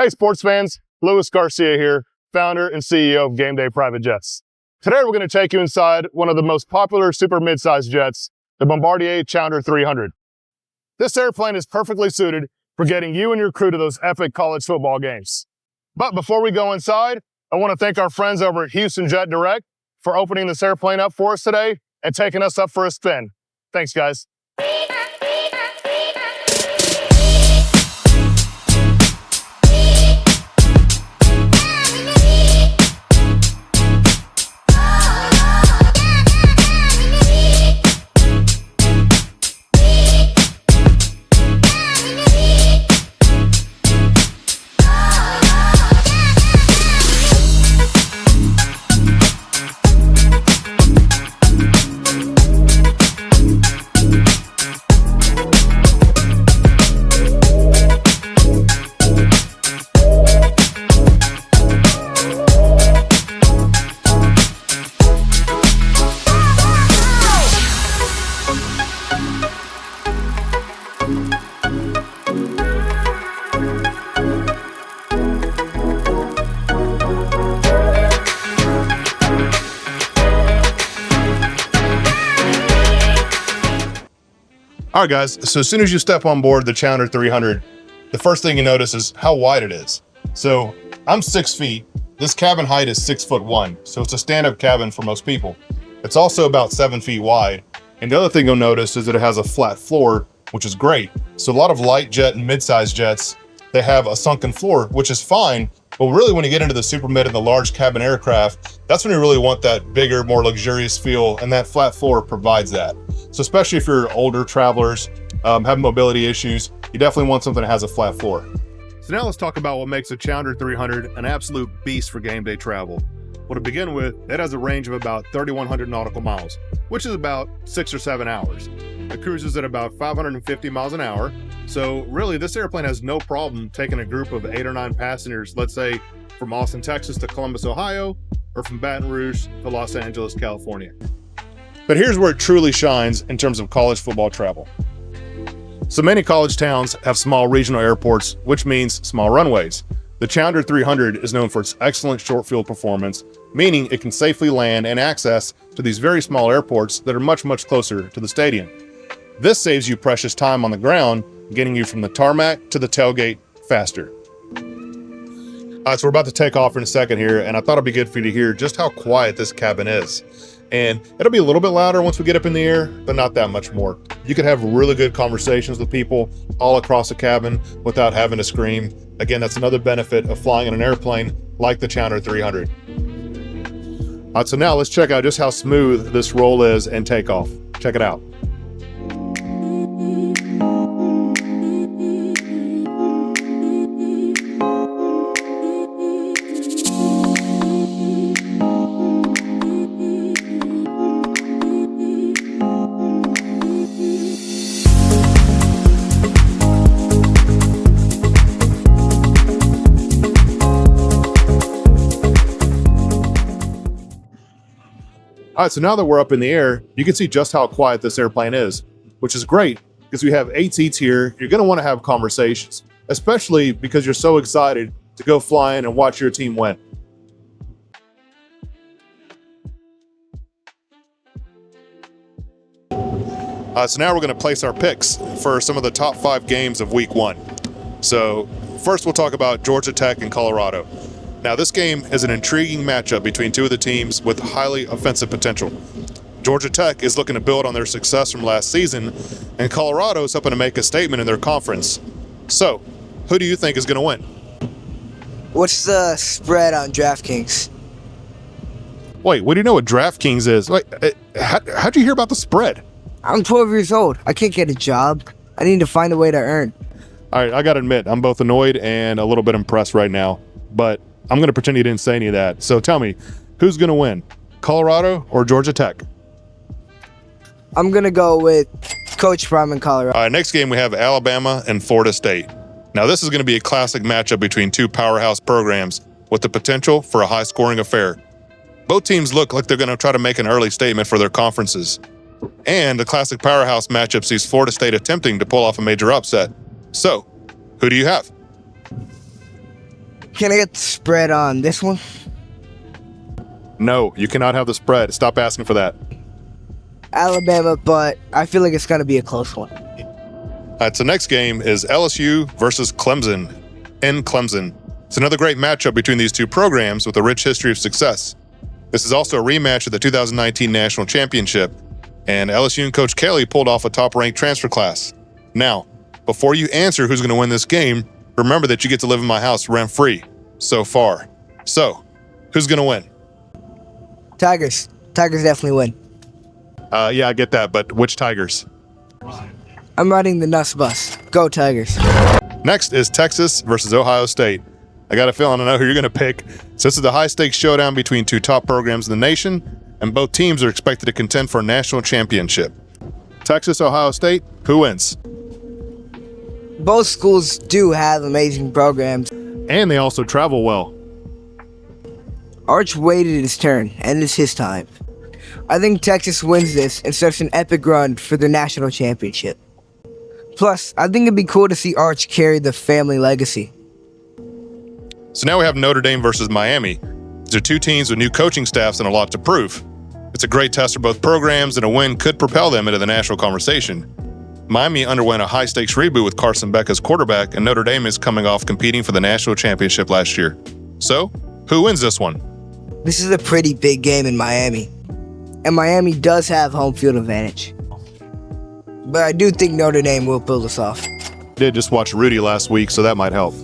Hey sports fans, Luis Garcia here, founder and CEO of Game Day Private Jets. Today we're going to take you inside one of the most popular super mid-sized jets, the Bombardier Challenger 300. This airplane is perfectly suited for getting you and your crew to those epic college football games. But before we go inside, I want to thank our friends over at Houston Jet Direct for opening this airplane up for us today and taking us up for a spin. Thanks, guys. All right, guys, so as soon as you step on board the Challenger 300, the first thing you notice is how wide it is. So I'm 6 feet. This cabin height is 6'1", so it's a stand-up cabin for most people. It's also about 7 feet wide. And the other thing you'll notice is that it has a flat floor, which is great. So a lot of light jet and mid-sized jets, they have a sunken floor, which is fine. But really, when you get into the super mid and the large cabin aircraft, that's when you really want that bigger, more luxurious feel, and that flat floor provides that. So especially if you're older travelers, have mobility issues, you definitely want something that has a flat floor. So now let's talk about what makes a Challenger 300 an absolute beast for game day travel. Well, to begin with, it has a range of about 3,100 nautical miles, which is about 6 or 7 hours. It cruises at about 550 miles an hour. So really, this airplane has no problem taking a group of 8 or 9 passengers, let's say from Austin, Texas to Columbus, Ohio, or from Baton Rouge to Los Angeles, California. But here's where it truly shines in terms of college football travel. So many college towns have small regional airports, which means small runways. The Challenger 300 is known for its excellent short field performance, meaning it can safely land and access to these very small airports that are much, much closer to the stadium. This saves you precious time on the ground, getting you from the tarmac to the tailgate faster. All right, so we're about to take off in a second here, and I thought it'd be good for you to hear just how quiet this cabin is. And it'll be a little bit louder once we get up in the air, but not that much more. You could have really good conversations with people all across the cabin without having to scream. Again, that's another benefit of flying in an airplane like the Challenger 300. All right, so now let's check out just how smooth this roll is and takeoff. Check it out. All right, so now that we're up in the air, you can see just how quiet this airplane is, which is great because we have 8 seats here. You're going to want to have conversations, especially because you're so excited to go flying and watch your team win. So now we're going to place our picks for some of the top 5 games of week 1. So first we'll talk about Georgia Tech and Colorado. Now, this game is an intriguing matchup between two of the teams with highly offensive potential. Georgia Tech is looking to build on their success from last season, and Colorado is hoping to make a statement in their conference. So, who do you think is going to win? What's the spread on DraftKings? Wait, what do you know what DraftKings is? Wait, how'd you hear about the spread? I'm 12 years old. I can't get a job. I need to find a way to earn. All right, I got to admit, I'm both annoyed and a little bit impressed right now, but I'm going to pretend you didn't say any of that. So tell me, who's going to win, Colorado or Georgia Tech? I'm going to go with Coach Prime in Colorado. All right, next game we have Alabama and Florida State. Now, this is going to be a classic matchup between two powerhouse programs with the potential for a high-scoring affair. Both teams look like they're going to try to make an early statement for their conferences. And the classic powerhouse matchup sees Florida State attempting to pull off a major upset. So, who do you have? Can I get the spread on this one? No, you cannot have the spread. Stop asking for that. Alabama, but I feel like it's going to be a close one. All right, so next game is LSU versus Clemson in Clemson. It's another great matchup between these two programs with a rich history of success. This is also a rematch of the 2019 National Championship, and LSU and Coach Kelly pulled off a top-ranked transfer class. Now, before you answer who's going to win this game, remember that you get to live in my house rent-free so far. So, who's going to win? Tigers. Tigers definitely win. Yeah, I get that, but which Tigers? I'm riding the Nuss bus. Go Tigers. Next is Texas versus Ohio State. I got a feeling I know who you're going to pick. So this is the high-stakes showdown between two top programs in the nation, and both teams are expected to contend for a national championship. Texas, Ohio State, who wins? Both schools do have amazing programs. And they also travel well. Arch waited his turn, and it's his time. I think Texas wins this and starts an epic run for the national championship. Plus, I think it'd be cool to see Arch carry the family legacy. So now we have Notre Dame versus Miami. These are two teams with new coaching staffs and a lot to prove. It's a great test for both programs, and a win could propel them into the national conversation. Miami underwent a high-stakes reboot with Carson Beck as quarterback, and Notre Dame is coming off competing for the national championship last year. So, who wins this one? This is a pretty big game in Miami, and Miami does have home field advantage. But I do think Notre Dame will pull this off. Did just watch Rudy last week, so that might help.